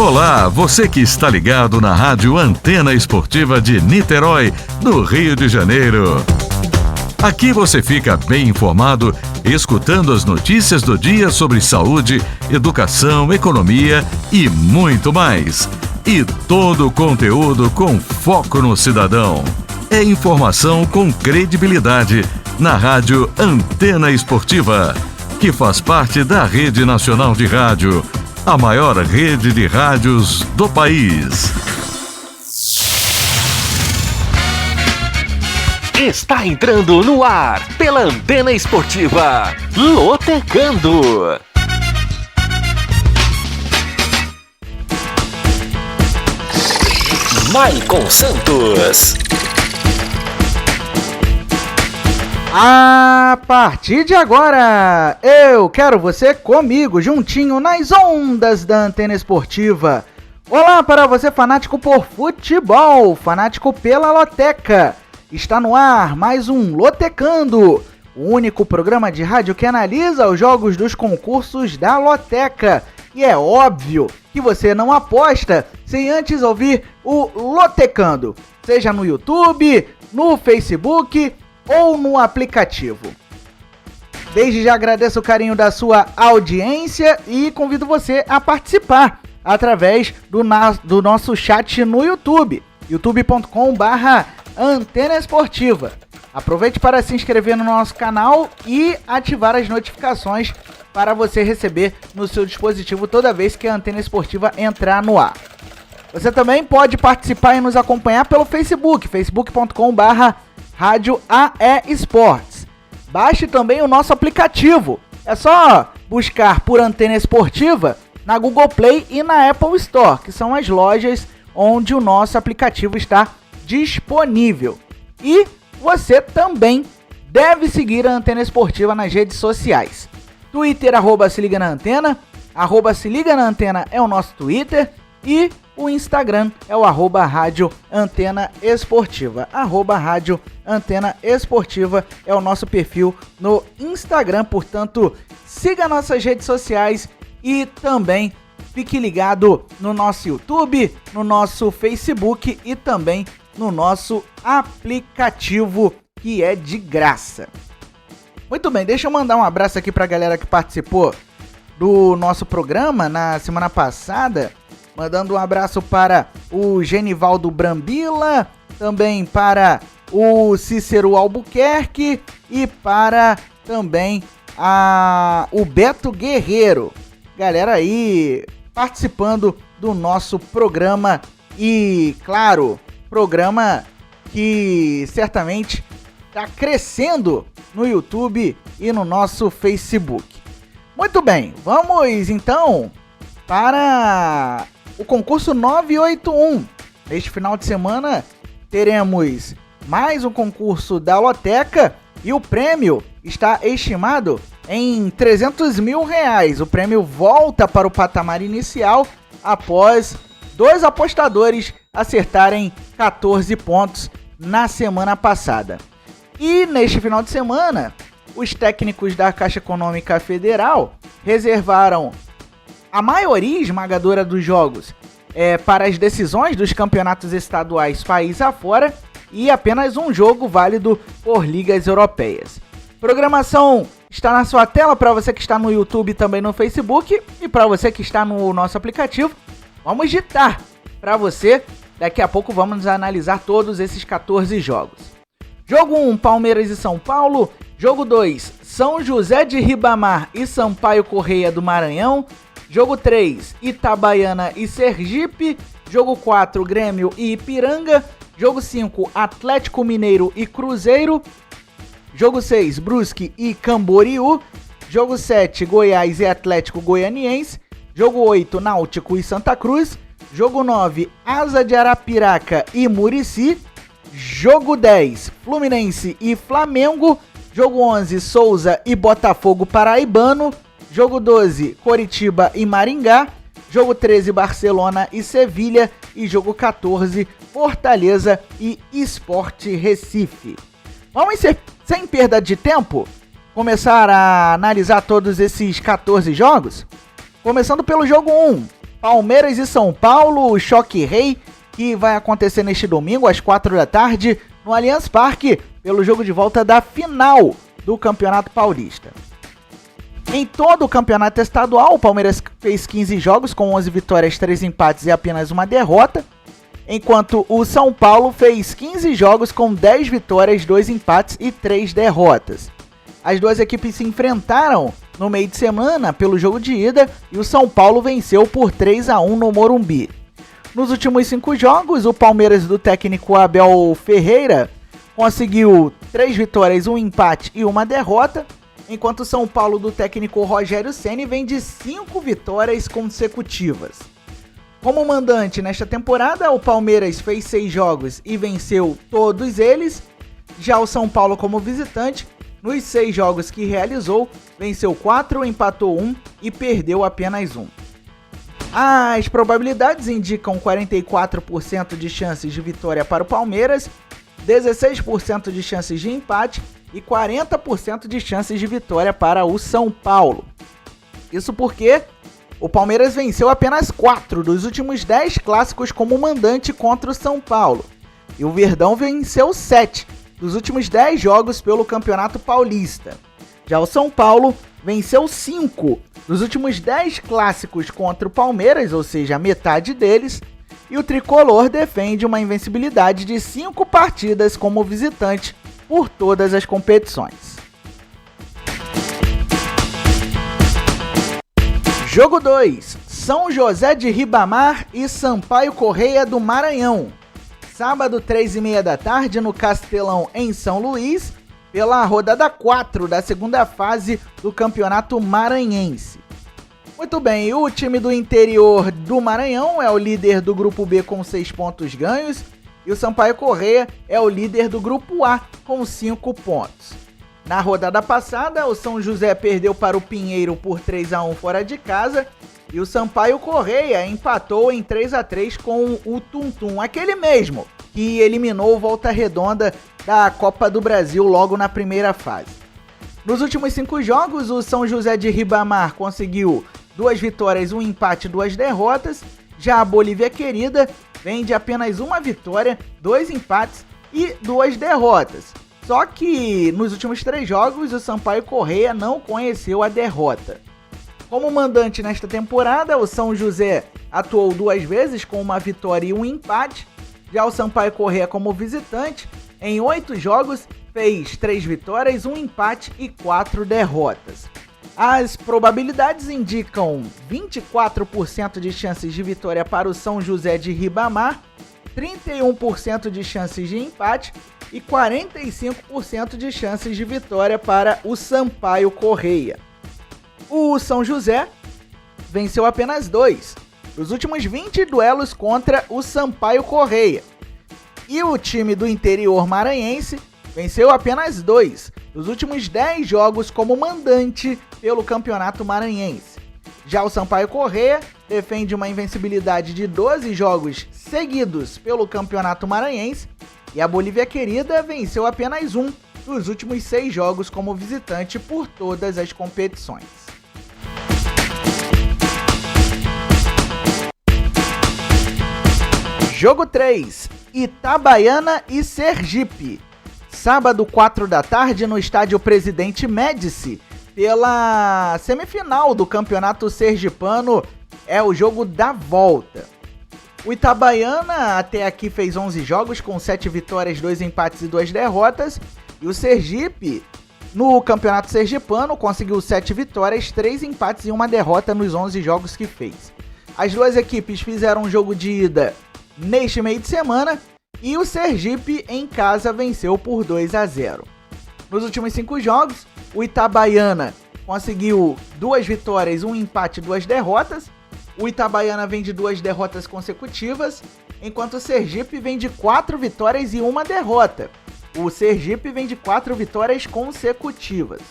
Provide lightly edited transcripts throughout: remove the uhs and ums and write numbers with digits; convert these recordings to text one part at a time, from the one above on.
Olá, você que está ligado na Rádio Antena Esportiva de Niterói, no Rio de Janeiro. Aqui você fica bem informado, escutando as notícias do dia sobre saúde, educação, economia e muito mais. E todo o conteúdo com foco no cidadão. É informação com credibilidade na Rádio Antena Esportiva, que faz parte da Rede Nacional de Rádio, a maior rede de rádios do país. Está entrando no ar pela Antena Esportiva, Lotecando. Maicon Santos. A partir de agora, eu quero você comigo, juntinho nas ondas da Antena Esportiva. Olá para você, fanático por futebol, fanático pela Loteca. Está no ar mais um Lotecando, o único programa de rádio que analisa os jogos dos concursos da Loteca. E é óbvio que você não aposta sem antes ouvir o Lotecando, seja no YouTube, no Facebook ou no aplicativo. Desde já agradeço o carinho da sua audiência e convido você a participar através do nosso chat no YouTube, youtube.com/Antena Esportiva. Aproveite para se inscrever no nosso canal e ativar as notificações para você receber no seu dispositivo toda vez que a Antena Esportiva entrar no ar. Você também pode participar e nos acompanhar pelo Facebook, facebook.com/Rádio AE Esportes. Baixe também o nosso aplicativo. É só buscar por Antena Esportiva na Google Play e na Apple Store, que são as lojas onde o nosso aplicativo está disponível. E você também deve seguir a Antena Esportiva nas redes sociais. Twitter, @se liga na antena, @se liga na antena é o nosso Twitter e o Instagram é o @Rádio Antena Esportiva. @Rádio Antena Esportiva é o nosso perfil no Instagram, portanto, siga nossas redes sociais e também fique ligado no nosso YouTube, no nosso Facebook e também no nosso aplicativo, que é de graça. Muito bem, deixa eu mandar um abraço aqui pra galera que participou do nosso programa na semana passada. Mandando um abraço para o Genivaldo Brambila, também para o Cícero Albuquerque e para também o Beto Guerreiro. Galera aí participando do nosso programa e, claro, programa que certamente está crescendo no YouTube e no nosso Facebook. Muito bem, vamos então para o concurso 981. Neste final de semana teremos mais um concurso da Loteca e o prêmio está estimado em R$300 mil. O prêmio volta para o patamar inicial após 2 apostadores acertarem 14 pontos na semana passada. E neste final de semana, os técnicos da Caixa Econômica Federal reservaram a maioria esmagadora dos jogos para as decisões dos campeonatos estaduais país afora e apenas um jogo válido por ligas europeias. Programação está na sua tela para você que está no YouTube e também no Facebook e para você que está no nosso aplicativo. Vamos digitar para você, daqui a pouco vamos analisar todos esses 14 jogos. Jogo 1, Palmeiras e São Paulo. Jogo 2, São José de Ribamar e Sampaio Correia do Maranhão. Jogo 3, Itabaiana e Sergipe. Jogo 4, Grêmio e Ipiranga. Jogo 5, Atlético Mineiro e Cruzeiro. Jogo 6, Brusque e Camboriú. Jogo 7, Goiás e Atlético Goianiense. Jogo 8, Náutico e Santa Cruz. Jogo 9, Asa de Arapiraca e Murici. Jogo 10, Fluminense e Flamengo. Jogo 11, Souza e Botafogo Paraibano. Jogo 12, Coritiba e Maringá. Jogo 13, Barcelona e Sevilha. E jogo 14, Fortaleza e Sport Recife. Vamos, sem perda de tempo, começar a analisar todos esses 14 jogos? Começando pelo jogo 1, Palmeiras e São Paulo, o choque rei, que vai acontecer neste domingo às 4 da tarde no Allianz Parque, pelo jogo de volta da final do Campeonato Paulista. Em todo o campeonato estadual, o Palmeiras fez 15 jogos com 11 vitórias, 3 empates e apenas uma derrota, enquanto o São Paulo fez 15 jogos com 10 vitórias, 2 empates e 3 derrotas. As duas equipes se enfrentaram no meio de semana pelo jogo de ida e o São Paulo venceu por 3-1 no Morumbi. Nos últimos 5 jogos, o Palmeiras do técnico Abel Ferreira conseguiu 3 vitórias, 1 empate e uma derrota, enquanto o São Paulo do técnico Rogério Ceni vem de 5 vitórias consecutivas. Como mandante nesta temporada, o Palmeiras fez 6 jogos e venceu todos eles. Já o São Paulo, como visitante, nos 6 jogos que realizou, venceu 4, empatou 1 e perdeu apenas 1. As probabilidades indicam 44% de chances de vitória para o Palmeiras, 16% de chances de empate e 40% de chances de vitória para o São Paulo. Isso porque o Palmeiras venceu apenas 4 dos últimos 10 clássicos como mandante contra o São Paulo. E o Verdão venceu 7 dos últimos 10 jogos pelo Campeonato Paulista. Já o São Paulo venceu 5 dos últimos 10 clássicos contra o Palmeiras, ou seja, a metade deles. E o Tricolor defende uma invencibilidade de 5 partidas como visitante por todas as competições. Jogo 2. São José de Ribamar e Sampaio Corrêa do Maranhão. Sábado, 3h30 da tarde, no Castelão, em São Luís, pela rodada 4 da segunda fase do Campeonato Maranhense. Muito bem, o time do interior do Maranhão é o líder do Grupo B com 6 pontos ganhos e o Sampaio Corrêa é o líder do Grupo A com 5 pontos. Na rodada passada, o São José perdeu para o Pinheiro por 3-1 fora de casa e o Sampaio Corrêa empatou em 3-3 com o Tuntum, aquele mesmo que eliminou o Volta Redonda da Copa do Brasil logo na primeira fase. Nos últimos 5 jogos, o São José de Ribamar conseguiu 2 vitórias, 1 empate e 2 derrotas. Já a Bolívia Querida vem de apenas 1 vitória, 2 empates e 2 derrotas. Só que nos últimos 3 jogos, o Sampaio Corrêa não conheceu a derrota. Como mandante nesta temporada, o São José atuou 2 vezes com 1 vitória e 1 empate. Já o Sampaio Corrêa, como visitante, em 8 jogos, fez 3 vitórias, 1 empate e 4 derrotas. As probabilidades indicam 24% de chances de vitória para o São José de Ribamar, 31% de chances de empate e 45% de chances de vitória para o Sampaio Corrêa. O São José venceu apenas 2 dos últimos 20 duelos contra o Sampaio Corrêa. E o time do interior maranhense venceu apenas 2 dos últimos 10 jogos como mandante pelo Campeonato Maranhense. Já o Sampaio Corrêa defende uma invencibilidade de 12 jogos seguidos pelo Campeonato Maranhense e a Bolívia Querida venceu apenas 1 dos últimos 6 jogos como visitante por todas as competições. Jogo 3, Itabaiana e Sergipe. Sábado, 4 da tarde, no estádio Presidente Médici, pela semifinal do Campeonato Sergipano, é o jogo da volta. O Itabaiana até aqui fez 11 jogos com 7 vitórias, 2 empates e 2 derrotas. E o Sergipe, no Campeonato Sergipano, conseguiu 7 vitórias, 3 empates e 1 derrota nos 11 jogos que fez. As duas equipes fizeram um jogo de ida neste meio de semana e o Sergipe em casa venceu por 2-0. Nos últimos 5 jogos, o Itabaiana conseguiu 2 vitórias, 1 empate e 2 derrotas. O Itabaiana vem de 2 derrotas consecutivas, enquanto o Sergipe vem de 4 vitórias e 1 derrota. O Sergipe vem de 4 vitórias consecutivas.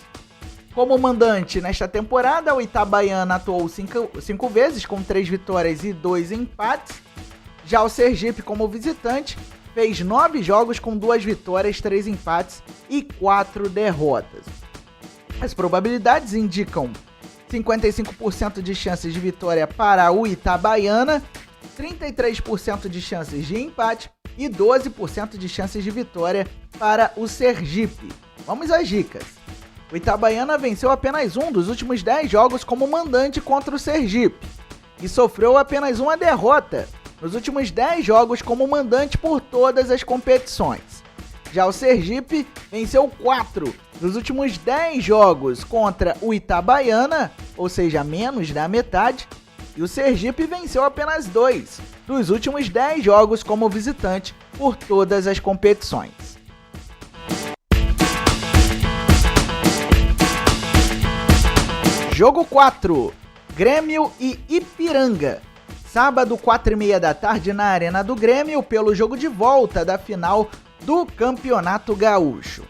Como mandante nesta temporada, o Itabaiana atuou 5 vezes com 3 vitórias e 2 empates. Já o Sergipe, como visitante, fez 9 jogos com 2 vitórias, 3 empates e 4 derrotas. As probabilidades indicam 55% de chances de vitória para o Itabaiana, 33% de chances de empate e 12% de chances de vitória para o Sergipe. Vamos às dicas. O Itabaiana venceu apenas um dos últimos 10 jogos como mandante contra o Sergipe e sofreu apenas uma derrota nos últimos 10 jogos como mandante por todas as competições. Já o Sergipe venceu 4 dos últimos 10 jogos contra o Itabaiana, ou seja, menos da metade, e o Sergipe venceu apenas 2 dos últimos 10 jogos como visitante por todas as competições. Jogo 4, Grêmio e Ipiranga. Sábado, 4h30 da tarde, na Arena do Grêmio, pelo jogo de volta da final do Campeonato Gaúcho.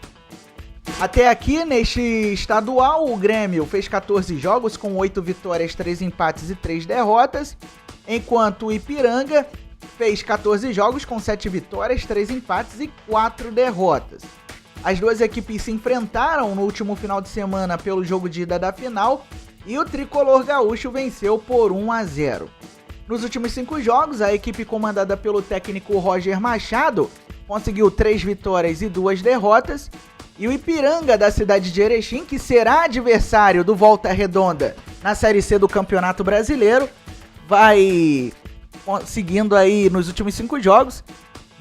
Até aqui, neste estadual, o Grêmio fez 14 jogos com 8 vitórias, 3 empates e 3 derrotas, enquanto o Ipiranga fez 14 jogos com 7 vitórias, 3 empates e 4 derrotas. As duas equipes se enfrentaram no último final de semana pelo jogo de ida da final e o tricolor gaúcho venceu por 1-0. Nos últimos 5 jogos, a equipe comandada pelo técnico Roger Machado conseguiu 3 vitórias e 2 derrotas, e o Ipiranga da cidade de Erechim, que será adversário do Volta Redonda na Série C do Campeonato Brasileiro, vai conseguindo aí nos últimos 5 jogos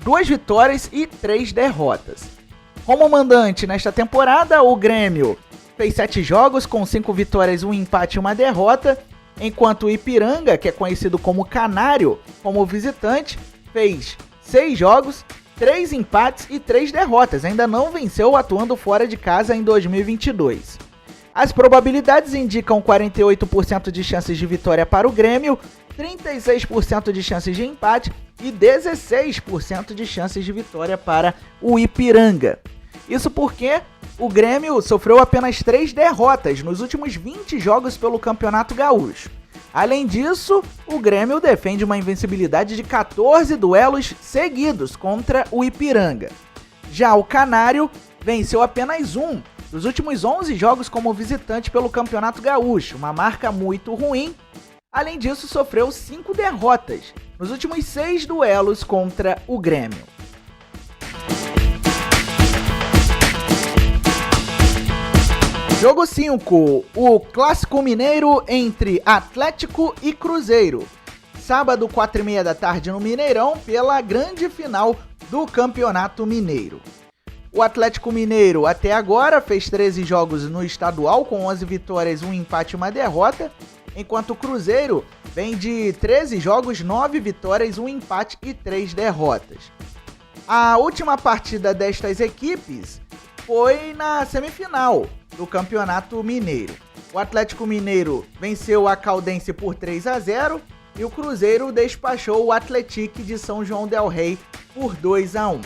2 vitórias e 3 derrotas. Como mandante nesta temporada, o Grêmio fez 7 jogos com 5 vitórias, 1 empate e 1 derrota, enquanto o Ipiranga, que é conhecido como Canário, como visitante, fez 6 jogos, 3 empates e 3 derrotas. Ainda não venceu atuando fora de casa em 2022. As probabilidades indicam 48% de chances de vitória para o Grêmio, 36% de chances de empate e 16% de chances de vitória para o Ipiranga. Isso porque o Grêmio sofreu apenas 3 derrotas nos últimos 20 jogos pelo Campeonato Gaúcho. Além disso, o Grêmio defende uma invencibilidade de 14 duelos seguidos contra o Ipiranga. Já o Canário venceu apenas um dos últimos 11 jogos como visitante pelo Campeonato Gaúcho, uma marca muito ruim. Além disso, sofreu 5 derrotas nos últimos 6 duelos contra o Grêmio. Jogo 5, o Clássico Mineiro entre Atlético e Cruzeiro. Sábado, 4h30 da tarde no Mineirão, pela grande final do Campeonato Mineiro. O Atlético Mineiro até agora fez 13 jogos no estadual, com 11 vitórias, 1 empate e 1 derrota, enquanto o Cruzeiro vem de 13 jogos, 9 vitórias, 1 empate e 3 derrotas. A última partida destas equipes foi na semifinal do Campeonato Mineiro. O Atlético Mineiro venceu a Caldense por 3-0 e o Cruzeiro despachou o Atlético de São João del Rei por 2-1.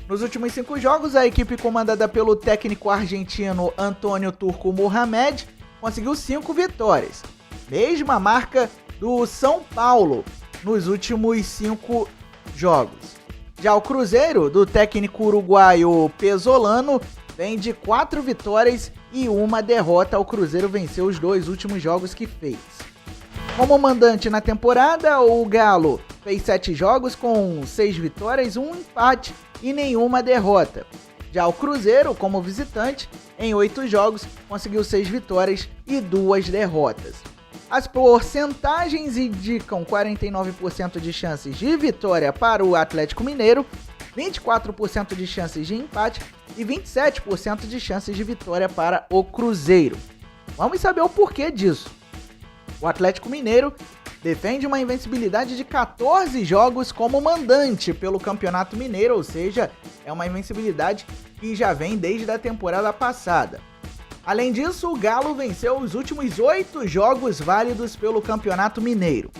Nos últimos 5 jogos, a equipe comandada pelo técnico argentino Antônio Turco Mohamed conseguiu 5 vitórias, mesma marca do São Paulo nos últimos 5 jogos. Já o Cruzeiro, do técnico uruguaio Pesolano, vem de 4 vitórias e 1 derrota. O Cruzeiro venceu os 2 últimos jogos que fez. Como mandante na temporada, o Galo fez 7 jogos com 6 vitórias, 1 empate e nenhuma derrota. Já o Cruzeiro, como visitante, em 8 jogos, conseguiu 6 vitórias e 2 derrotas. As porcentagens indicam 49% de chances de vitória para o Atlético Mineiro, 24% de chances de empate e 27% de chances de vitória para o Cruzeiro. Vamos saber o porquê disso. O Atlético Mineiro defende uma invencibilidade de 14 jogos como mandante pelo Campeonato Mineiro, ou seja, é uma invencibilidade que já vem desde a temporada passada. Além disso, o Galo venceu os últimos 8 jogos válidos pelo Campeonato Mineiro.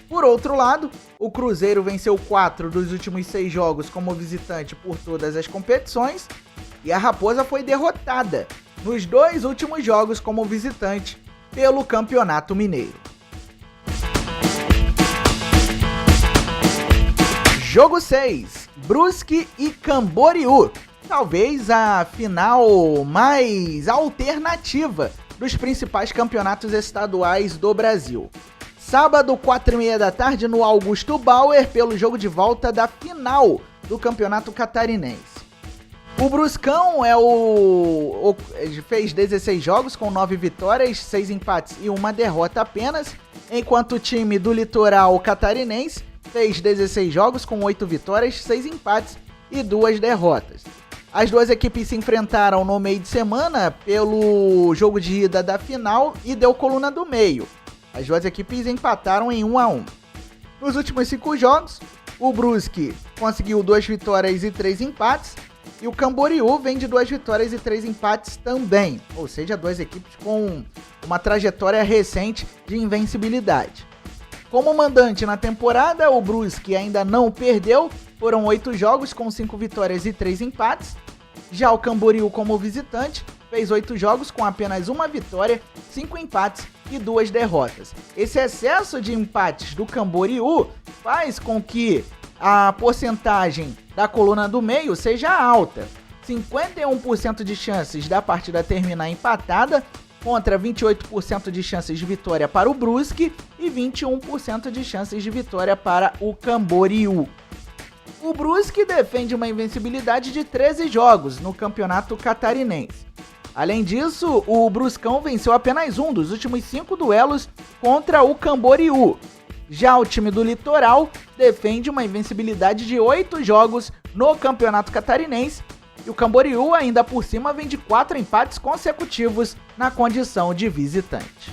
Por outro lado, o Cruzeiro venceu 4 dos últimos 6 jogos como visitante por todas as competições e a Raposa foi derrotada nos 2 últimos jogos como visitante pelo Campeonato Mineiro. Jogo 6, Brusque e Camboriú. Talvez a final mais alternativa dos principais campeonatos estaduais do Brasil. Sábado, 4h30 da tarde, no Augusto Bauer, pelo jogo de volta da final do Campeonato Catarinense. O Bruscão fez 16 jogos com 9 vitórias, 6 empates e 1 derrota apenas, enquanto o time do Litoral Catarinense fez 16 jogos com 8 vitórias, 6 empates e 2 derrotas. As duas equipes se enfrentaram no meio de semana pelo jogo de ida da final e deu coluna do meio. As duas equipes empataram em 1-1. Nos últimos 5 jogos, o Brusque conseguiu 2 vitórias e 3 empates, e o Camboriú vem de 2 vitórias e 3 empates também, ou seja, duas equipes com uma trajetória recente de invencibilidade. Como mandante na temporada, o Brusque ainda não perdeu, foram 8 jogos com 5 vitórias e 3 empates. Já o Camboriú, como visitante, fez 8 jogos com apenas 1 vitória, 5 empates e 2 derrotas. Esse excesso de empates do Camboriú faz com que a porcentagem da coluna do meio seja alta. 51% de chances da partida terminar empatada, contra 28% de chances de vitória para o Brusque e 21% de chances de vitória para o Camboriú. O Brusque defende uma invencibilidade de 13 jogos no Campeonato Catarinense. Além disso, o Bruscão venceu apenas um dos últimos 5 duelos contra o Camboriú. Já o time do Litoral defende uma invencibilidade de 8 jogos no Campeonato Catarinense e o Camboriú ainda por cima vem de 4 empates consecutivos na condição de visitante.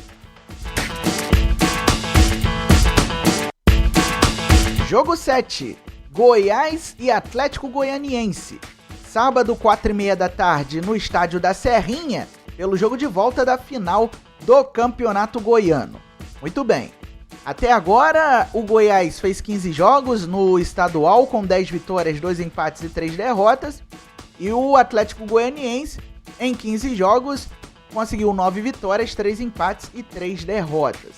Jogo 7. Goiás e Atlético Goianiense. Sábado, 4h30 da tarde, no estádio da Serrinha, pelo jogo de volta da final do Campeonato Goiano. Muito bem. Até agora, o Goiás fez 15 jogos no estadual, com 10 vitórias, 2 empates e 3 derrotas. E o Atlético Goianiense, em 15 jogos, conseguiu 9 vitórias, 3 empates e 3 derrotas.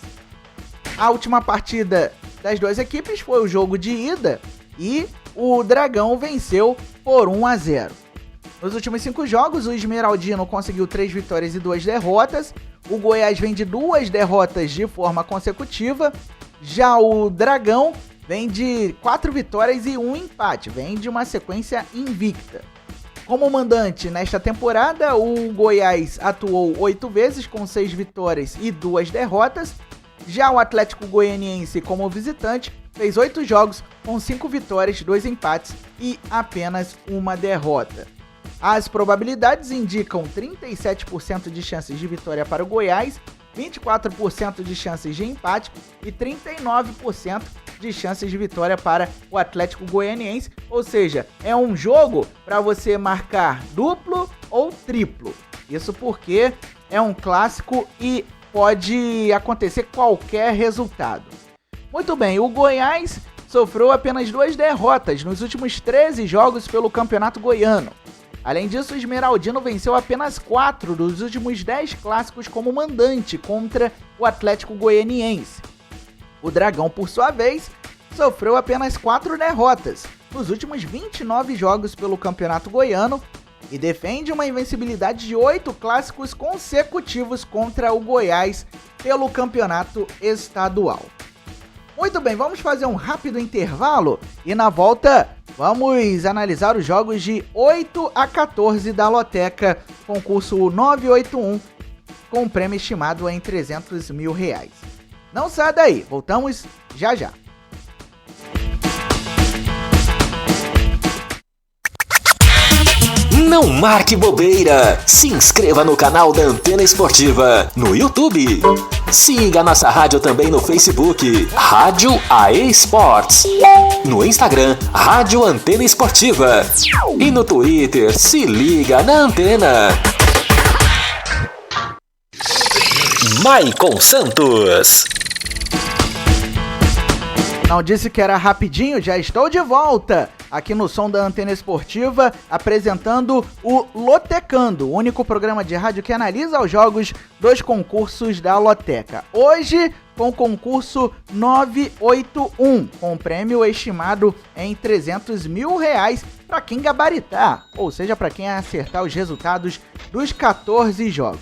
A última partida das duas equipes foi o jogo de ida e o Dragão venceu por 1-0. Nos últimos 5 jogos, o Esmeraldino conseguiu 3 vitórias e 2 derrotas. O Goiás vem de 2 derrotas de forma consecutiva. Já o Dragão vem de 4 vitórias e 1 empate. Vem de uma sequência invicta. Como mandante nesta temporada, o Goiás atuou 8 vezes com 6 vitórias e 2 derrotas. Já o Atlético Goianiense, como visitante, fez 8 jogos com 5 vitórias, 2 empates e apenas 1 derrota. As probabilidades indicam 37% de chances de vitória para o Goiás, 24% de chances de empate e 39% de chances de vitória para o Atlético Goianiense. Ou seja, é um jogo para você marcar duplo ou triplo. Isso porque é um clássico e pode acontecer qualquer resultado. Muito bem, o Goiás sofreu apenas 2 derrotas nos últimos 13 jogos pelo Campeonato Goiano. Além disso, o Esmeraldino venceu apenas 4 dos últimos 10 clássicos como mandante contra o Atlético Goianiense. O Dragão, por sua vez, sofreu apenas 4 derrotas nos últimos 29 jogos pelo Campeonato Goiano e defende uma invencibilidade de 8 clássicos consecutivos contra o Goiás pelo Campeonato Estadual. Muito bem, vamos fazer um rápido intervalo e na volta vamos analisar os jogos de 8 a 14 da Loteca, concurso 981, com um prêmio estimado em R$300 mil. Não saia daí, voltamos já já. Não marque bobeira! Se inscreva no canal da Antena Esportiva no YouTube. Siga nossa rádio também no Facebook, Rádio AE Sports. No Instagram, Rádio Antena Esportiva. E no Twitter, se liga na Antena. Maicon Santos. Não disse que era rapidinho? Já estou de volta aqui no som da Antena Esportiva, apresentando o Lotecando, o único programa de rádio que analisa os jogos dos concursos da Loteca. Hoje, com o concurso 981, com prêmio estimado em R$300 mil para quem gabaritar, ou seja, para quem acertar os resultados dos 14 jogos.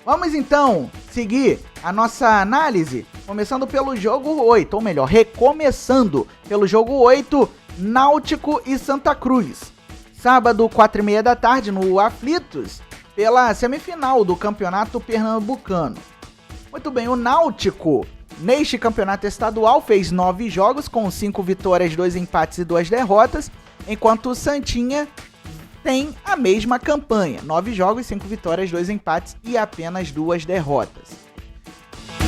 Vamos então seguir a nossa análise, começando pelo jogo 8, ou melhor, recomeçando pelo jogo 8, Náutico e Santa Cruz. Sábado, 4h30 da tarde, no Aflitos, pela semifinal do Campeonato Pernambucano. Muito bem, o Náutico, neste campeonato estadual, fez 9 jogos, com 5 vitórias, 2 empates e 2 derrotas, enquanto o Santinha tem a mesma campanha, 9 jogos, 5 vitórias, 2 empates e apenas 2 derrotas.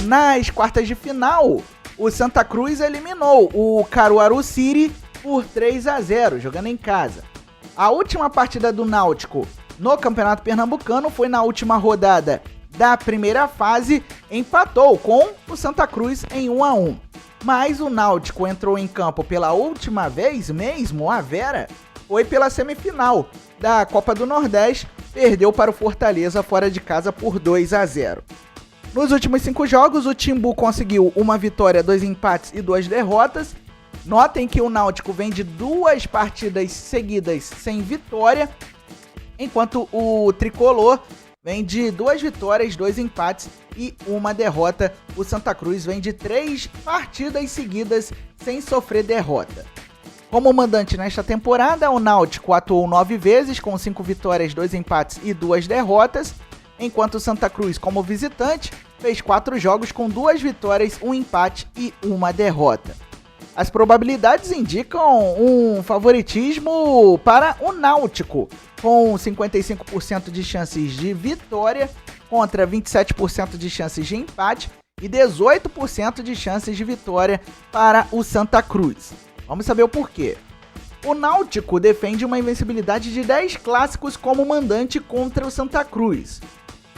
Nas quartas de final, o Santa Cruz eliminou o Caruaru City por 3-0, jogando em casa. A última partida do Náutico no Campeonato Pernambucano foi na última rodada da primeira fase, empatou com o Santa Cruz em 1-1. Mas o Náutico entrou em campo pela última vez mesmo, a Vera, foi pela semifinal da Copa do Nordeste, perdeu para o Fortaleza fora de casa por 2-0. Nos últimos 5 jogos, o Timbu conseguiu uma vitória, 2 empates e 2 derrotas. Notem que o Náutico vem de 2 partidas seguidas sem vitória, enquanto o Tricolor vem de 2 vitórias, 2 empates e 1 derrota. O Santa Cruz vem de 3 partidas seguidas sem sofrer derrota. Como mandante nesta temporada, o Náutico atuou 9 vezes, com 5 vitórias, 2 empates e 2 derrotas, enquanto o Santa Cruz, como visitante, fez 4 jogos com 2 vitórias, 1 empate e 1 derrota. As probabilidades indicam um favoritismo para o Náutico, com 55% de chances de vitória contra 27% de chances de empate e 18% de chances de vitória para o Santa Cruz. Vamos saber o porquê. O Náutico defende uma invencibilidade de 10 clássicos como mandante contra o Santa Cruz.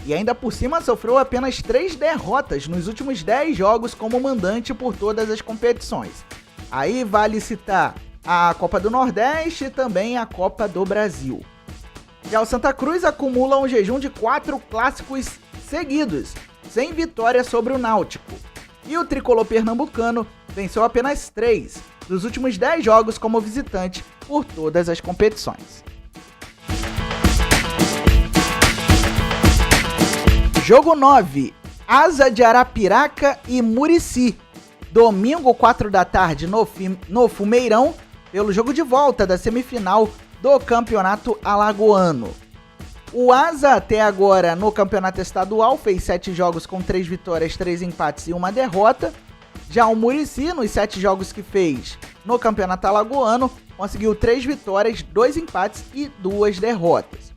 E ainda por cima sofreu apenas 3 derrotas nos últimos 10 jogos como mandante por todas as competições. Aí vale citar a Copa do Nordeste e também a Copa do Brasil. Já o Santa Cruz acumula um jejum de 4 clássicos seguidos, sem vitória sobre o Náutico. E o tricolor pernambucano venceu apenas 3 dos últimos 10 jogos como visitante por todas as competições. Jogo 9, Asa de Arapiraca e Murici. Domingo, 4 da tarde, no Fumeirão, pelo jogo de volta da semifinal do Campeonato Alagoano. O Asa, até agora, no Campeonato Estadual, fez 7 jogos com 3 vitórias, 3 empates e 1 derrota. Já o Murici, nos 7 jogos que fez no Campeonato Alagoano, conseguiu 3 vitórias, 2 empates e 2 derrotas.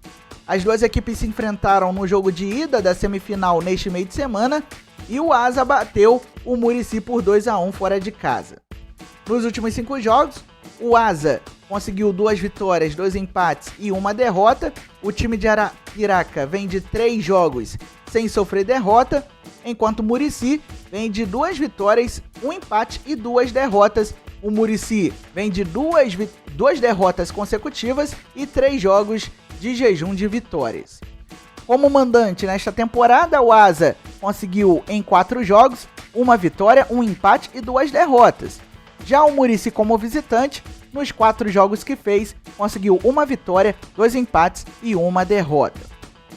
As duas equipes se enfrentaram no jogo de ida da semifinal neste meio de semana e o Asa bateu o Murici por 2-1 fora de casa. Nos últimos 5 jogos, o Asa conseguiu 2 vitórias, 2 empates e 1 derrota. O time de Arapiraca vem de 3 jogos sem sofrer derrota, enquanto o Murici vem de 2 vitórias, 1 empate e 2 derrotas. O Murici vem de 2 derrotas consecutivas e 3 jogos de jejum de vitórias. Como mandante nesta temporada, o Asa conseguiu em 4 jogos 1 vitória, 1 empate e 2 derrotas. Já o Murici, como visitante, nos 4 jogos que fez, conseguiu 1 vitória, 2 empates e 1 derrota.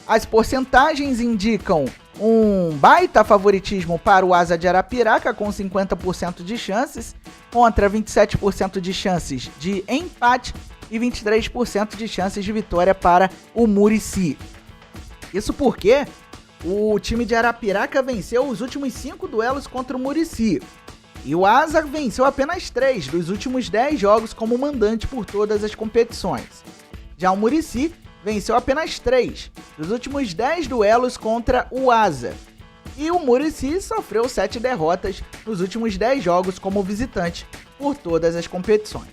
As porcentagens indicam um baita favoritismo para o Asa de Arapiraca, com 50% de chances, contra 27% de chances de empate e 23% de chances de vitória para o Murici. Isso porque o time de Arapiraca venceu os últimos 5 duelos contra o Murici. E o Asa venceu apenas 3 dos últimos 10 jogos como mandante por todas as competições. Já o Murici venceu apenas 3 dos últimos 10 duelos contra o Asa. E o Murici sofreu 7 derrotas nos últimos 10 jogos como visitante por todas as competições.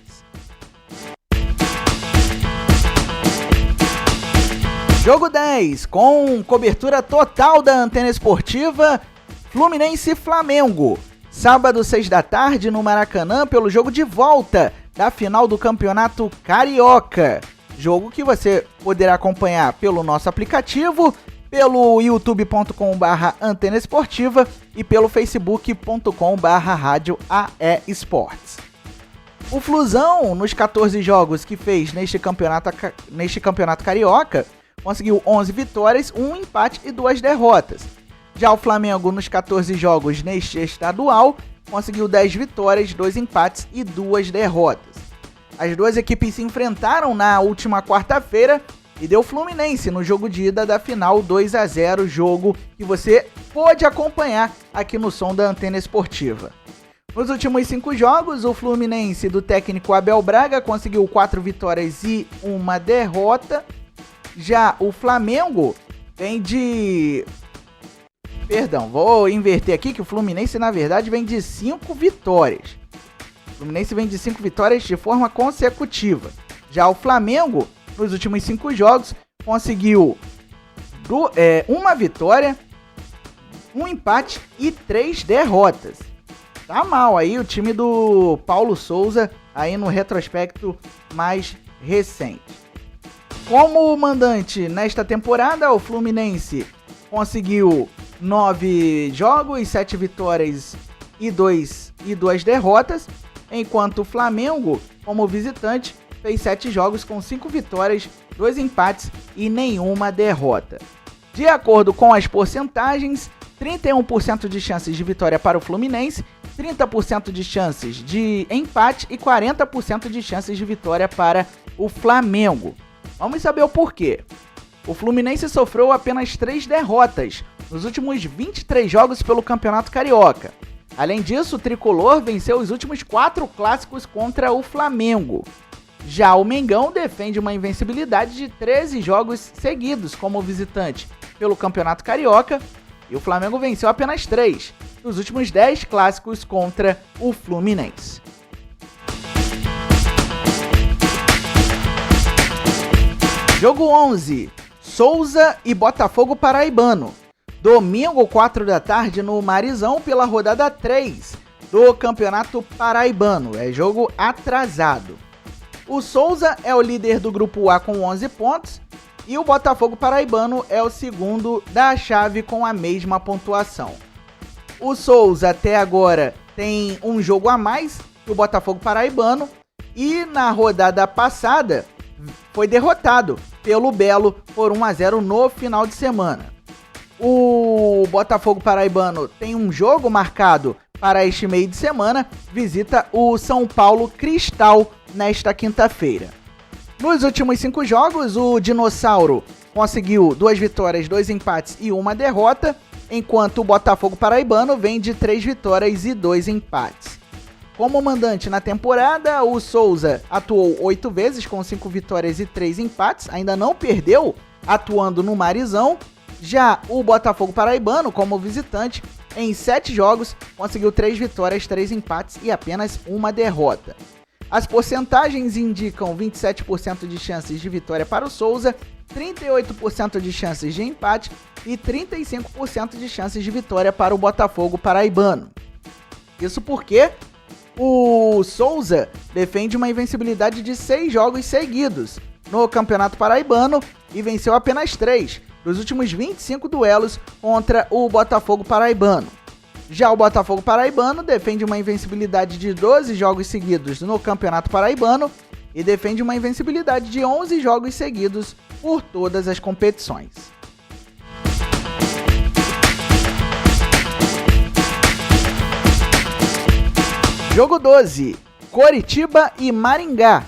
Jogo 10, com cobertura total da Antena Esportiva, Fluminense e Flamengo. Sábado, 6 da tarde, no Maracanã, pelo jogo de volta da final do Campeonato Carioca. Jogo que você poderá acompanhar pelo nosso aplicativo, pelo youtube.com/Antena Esportiva e pelo facebook.com/Rádio AE Esportes. O Flusão, nos 14 jogos que fez neste campeonato carioca, conseguiu 11 vitórias, 1 empate e 2 derrotas. Já o Flamengo, nos 14 jogos neste estadual, conseguiu 10 vitórias, 2 empates e 2 derrotas. As duas equipes se enfrentaram na última quarta-feira e deu Fluminense no jogo de ida da final 2-0, jogo que você pôde acompanhar aqui no som da Antena Esportiva. Nos últimos 5 jogos, o Fluminense do técnico Abel Braga conseguiu 4 vitórias e 1 derrota. Já o Flamengo vem de... Perdão, vou inverter aqui que o Fluminense na verdade vem de 5 vitórias. O Fluminense vem de 5 vitórias de forma consecutiva. Já o Flamengo, nos últimos 5 jogos, conseguiu 1 vitória, 1 empate e 3 derrotas. Tá mal aí o time do Paulo Souza aí no retrospecto mais recente. Como mandante nesta temporada, o Fluminense conseguiu 9 jogos, 7 vitórias e 2 derrotas, enquanto o Flamengo, como visitante, fez 7 jogos com 5 vitórias, 2 empates e nenhuma derrota. De acordo com as porcentagens, 31% de chances de vitória para o Fluminense, 30% de chances de empate e 40% de chances de vitória para o Flamengo. Vamos saber o porquê. O Fluminense sofreu apenas 3 derrotas nos últimos 23 jogos pelo Campeonato Carioca. Além disso, o Tricolor venceu os últimos 4 clássicos contra o Flamengo. Já o Mengão defende uma invencibilidade de 13 jogos seguidos como visitante pelo Campeonato Carioca, e o Flamengo venceu apenas 3 dos últimos 10 clássicos contra o Fluminense. Jogo 11, Souza e Botafogo Paraibano. Domingo, 4 da tarde, no Marizão, pela rodada 3 do Campeonato Paraibano. É jogo atrasado. O Souza é o líder do Grupo A com 11 pontos e o Botafogo Paraibano é o segundo da chave com a mesma pontuação. O Souza até agora tem um jogo a mais que o Botafogo Paraibano e na rodada passada foi derrotado pelo Belo por 1-0 no final de semana. O Botafogo Paraibano tem um jogo marcado para este meio de semana, visita o São Paulo Cristal nesta quinta-feira. Nos últimos 5 jogos, o Dinossauro conseguiu 2 vitórias, 2 empates e 1 derrota, enquanto o Botafogo Paraibano vem de 3 vitórias e 2 empates. Como mandante na temporada, o Souza atuou 8 vezes com 5 vitórias e 3 empates, ainda não perdeu atuando no Marizão. Já o Botafogo Paraibano, como visitante, em 7 jogos, conseguiu 3 vitórias, 3 empates e apenas 1 derrota. As porcentagens indicam 27% de chances de vitória para o Souza, 38% de chances de empate e 35% de chances de vitória para o Botafogo Paraibano. Isso porque o Souza defende uma invencibilidade de 6 jogos seguidos no Campeonato Paraibano e venceu apenas 3 dos últimos 25 duelos contra o Botafogo Paraibano. Já o Botafogo Paraibano defende uma invencibilidade de 12 jogos seguidos no Campeonato Paraibano e defende uma invencibilidade de 11 jogos seguidos por todas as competições. Jogo 12, Coritiba e Maringá.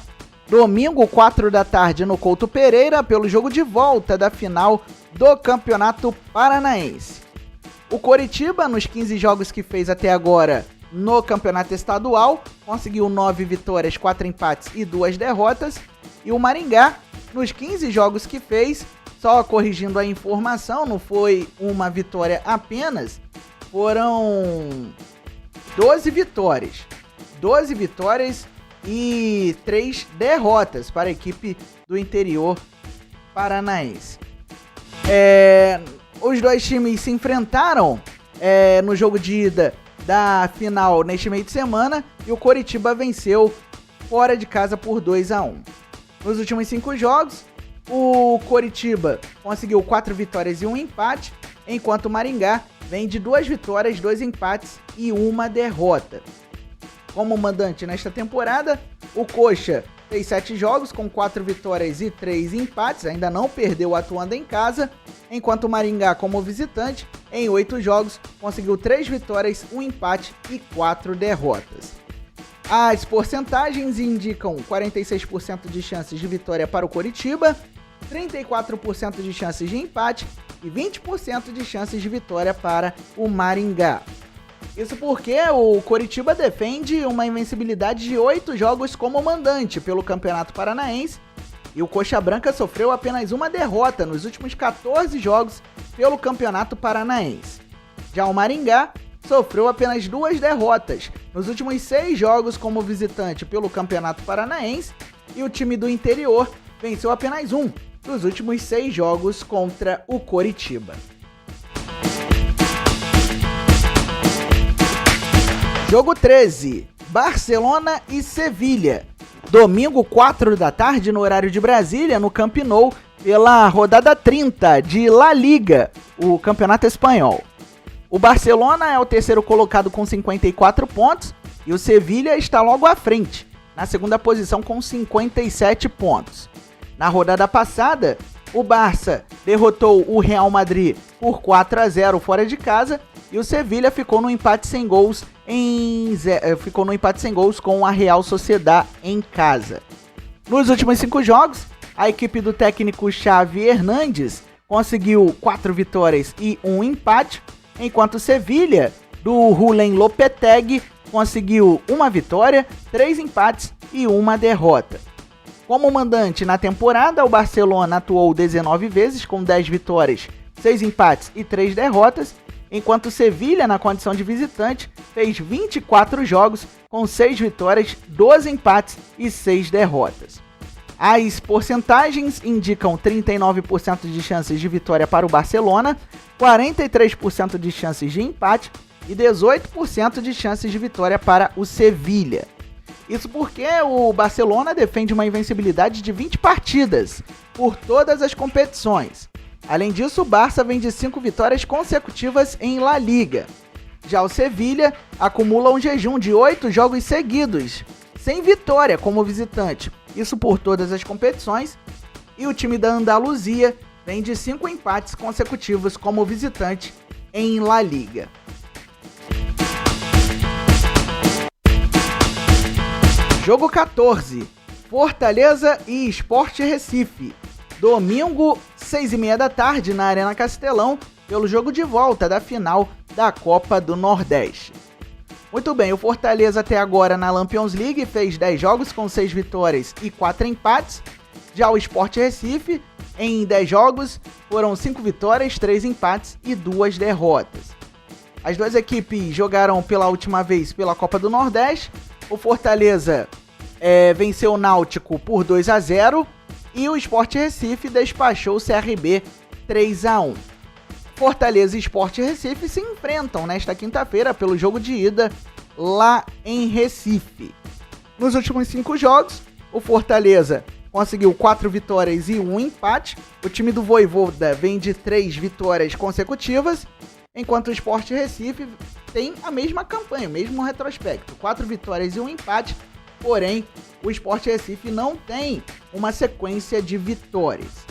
Domingo, 4 da tarde, no Couto Pereira, pelo jogo de volta da final do Campeonato Paranaense. O Coritiba, nos 15 jogos que fez até agora no Campeonato Estadual, conseguiu 9 vitórias, 4 empates e 2 derrotas. E o Maringá, nos 15 jogos que fez, só corrigindo a informação, não foi uma vitória apenas, foram 12 vitórias. 12 vitórias e 3 derrotas para a equipe do interior paranaense. Os dois times se enfrentaram no jogo de ida da final neste meio de semana e o Coritiba venceu fora de casa por 2-1. Nos últimos 5 jogos, o Coritiba conseguiu 4 vitórias e 1 empate, enquanto o Maringá vem de 2 vitórias, 2 empates e 1 derrota. Como mandante nesta temporada, o Coxa fez 7 jogos com 4 vitórias e 3 empates, ainda não perdeu atuando em casa, enquanto o Maringá, como visitante, em 8 jogos, conseguiu 3 vitórias, 1 empate e 4 derrotas. As porcentagens indicam 46% de chances de vitória para o Coritiba, 34% de chances de empate e 20% de chances de vitória para o Maringá. Isso porque o Coritiba defende uma invencibilidade de 8 jogos como mandante pelo Campeonato Paranaense e o Coxa Branca sofreu apenas uma derrota nos últimos 14 jogos pelo Campeonato Paranaense. Já o Maringá sofreu apenas 2 derrotas nos últimos 6 jogos como visitante pelo Campeonato Paranaense e o time do interior venceu apenas um dos últimos 6 jogos contra o Coritiba. Jogo 13, Barcelona e Sevilha. Domingo, 4 da tarde, no horário de Brasília, no Camp Nou, pela rodada 30 de La Liga, o campeonato espanhol. O Barcelona é o terceiro colocado com 54 pontos e o Sevilha está logo à frente, na segunda posição com 57 pontos. Na rodada passada, o Barça derrotou o Real Madrid por 4-0 fora de casa e o Sevilha ficou no empate sem gols com a Real Sociedad em casa. Nos últimos 5 jogos, a equipe do técnico Xavi Hernández conseguiu 4 vitórias e 1 empate, enquanto o Sevilha, do Julen Lopetegui, conseguiu 1 vitória, 3 empates e 1 derrota. Como mandante na temporada, o Barcelona atuou 19 vezes com 10 vitórias, 6 empates e 3 derrotas, enquanto o Sevilha, na condição de visitante, fez 24 jogos com 6 vitórias, 12 empates e 6 derrotas. As porcentagens indicam 39% de chances de vitória para o Barcelona, 43% de chances de empate e 18% de chances de vitória para o Sevilha. Isso porque o Barcelona defende uma invencibilidade de 20 partidas por todas as competições. Além disso, o Barça vem de 5 vitórias consecutivas em La Liga. Já o Sevilha acumula um jejum de 8 jogos seguidos, sem vitória como visitante, isso por todas as competições, e o time da Andaluzia vem de 5 empates consecutivos como visitante em La Liga. Jogo 14, Fortaleza e Sport Recife. Domingo, 6h30 da tarde, na Arena Castelão, pelo jogo de volta da final da Copa do Nordeste. Muito bem, o Fortaleza até agora na Lampions League fez 10 jogos com 6 vitórias e 4 empates. Já o Sport Recife, em 10 jogos, foram 5 vitórias, 3 empates e 2 derrotas. As duas equipes jogaram pela última vez pela Copa do Nordeste. O Fortaleza venceu o Náutico por 2-0 e o Sport Recife despachou o CRB 3-1. Fortaleza e Sport Recife se enfrentam nesta quinta-feira pelo jogo de ida lá em Recife. Nos últimos 5 jogos, o Fortaleza conseguiu 4 vitórias e 1 empate. O time do Vojvoda vem de 3 vitórias consecutivas, enquanto o Sport Recife tem a mesma campanha, o mesmo retrospecto, 4 vitórias e 1 empate, porém o Sport Recife não tem uma sequência de vitórias.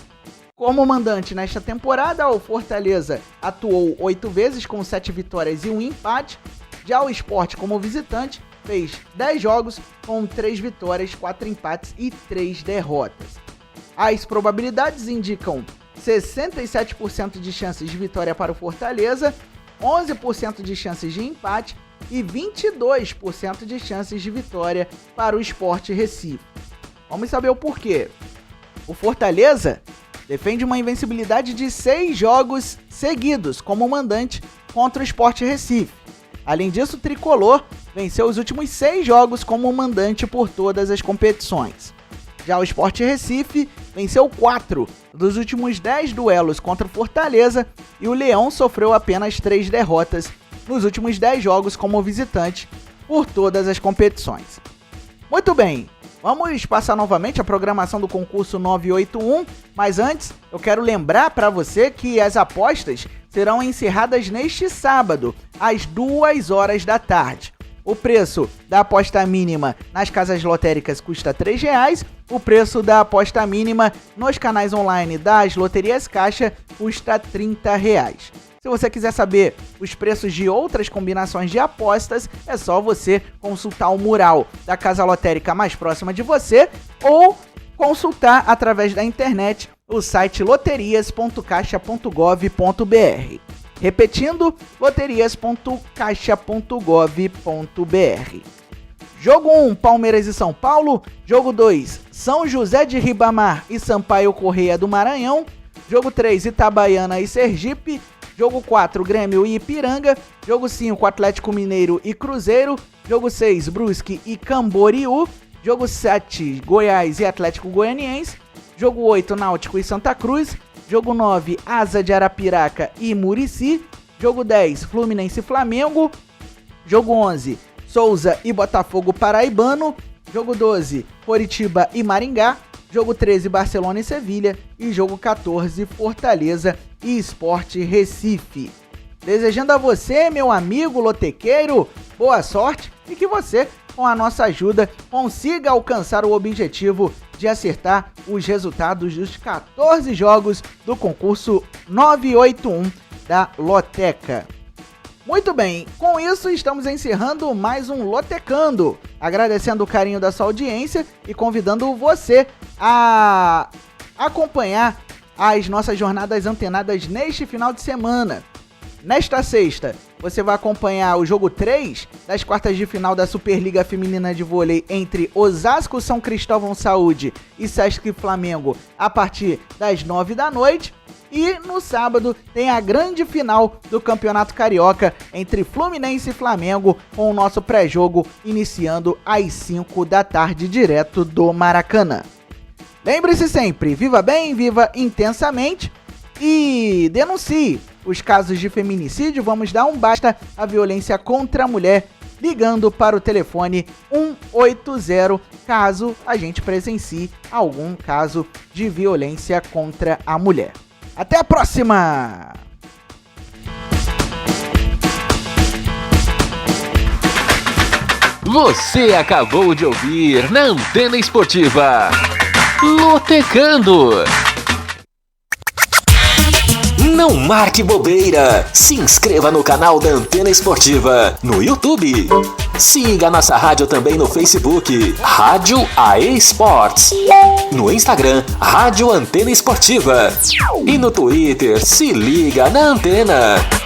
Como mandante nesta temporada, o Fortaleza atuou 8 vezes com 7 vitórias e 1 empate, já o Sport como visitante fez 10 jogos com 3 vitórias, 4 empates e 3 derrotas. As probabilidades indicam 67% de chances de vitória para o Fortaleza, 11% de chances de empate e 22% de chances de vitória para o Sport Recife. Vamos saber o porquê. O Fortaleza defende uma invencibilidade de 6 jogos seguidos como mandante contra o Sport Recife. Além disso, o Tricolor venceu os últimos 6 jogos como mandante por todas as competições. Já o Sport Recife venceu 4 dos últimos 10 duelos contra o Fortaleza e o Leão sofreu apenas 3 derrotas nos últimos 10 jogos como visitante por todas as competições. Muito bem, vamos passar novamente a programação do concurso 981, mas antes eu quero lembrar para você que as apostas serão encerradas neste sábado, às 2 horas da tarde. o preço da aposta mínima nas casas lotéricas custa R$ 3,00, o preço da aposta mínima nos canais online das loterias Caixa custa R$ 30,00. Se você quiser saber os preços de outras combinações de apostas, é só você consultar o mural da casa lotérica mais próxima de você ou consultar através da internet o site loterias.caixa.gov.br. Repetindo, loterias.caixa.gov.br. Jogo 1, Palmeiras e São Paulo. Jogo 2, São José de Ribamar e Sampaio Corrêa do Maranhão. Jogo 3, Itabaiana e Sergipe. Jogo 4, Grêmio e Ipiranga. Jogo 5, Atlético Mineiro e Cruzeiro. Jogo 6, Brusque e Camboriú. Jogo 7, Goiás e Atlético Goianiense. Jogo 8, Náutico e Santa Cruz. Jogo 9, Asa de Arapiraca e Murici. Jogo 10, Fluminense e Flamengo. Jogo 11, Souza e Botafogo Paraibano. Jogo 12, Coritiba e Maringá. Jogo 13, Barcelona e Sevilha. E jogo 14, Fortaleza e Sport Recife. Desejando a você, meu amigo lotequeiro, boa sorte e que você, com a nossa ajuda, consiga alcançar o objetivo de acertar os resultados dos 14 jogos do concurso 981 da Loteca. Muito bem, com isso estamos encerrando mais um Lotecando, agradecendo o carinho da sua audiência e convidando você a acompanhar as nossas jornadas antenadas neste final de semana. Nesta sexta, você vai acompanhar o jogo 3 das quartas de final da Superliga Feminina de Vôlei entre Osasco São Cristóvão Saúde e Sesc Flamengo a partir das 9 da noite. E no sábado tem a grande final do Campeonato Carioca entre Fluminense e Flamengo, com o nosso pré-jogo iniciando às 5 da tarde direto do Maracanã. Lembre-se sempre, viva bem, viva intensamente e denuncie os casos de feminicídio. Vamos dar um basta à violência contra a mulher ligando para o telefone 180 caso a gente presencie algum caso de violência contra a mulher. Até a próxima! Você acabou de ouvir na Antena Esportiva Lotecando. Não marque bobeira. Se inscreva no canal da Antena Esportiva no YouTube. Siga nossa rádio também no Facebook, Rádio AE Sports. No Instagram, Rádio Antena Esportiva. E no Twitter, se liga na Antena.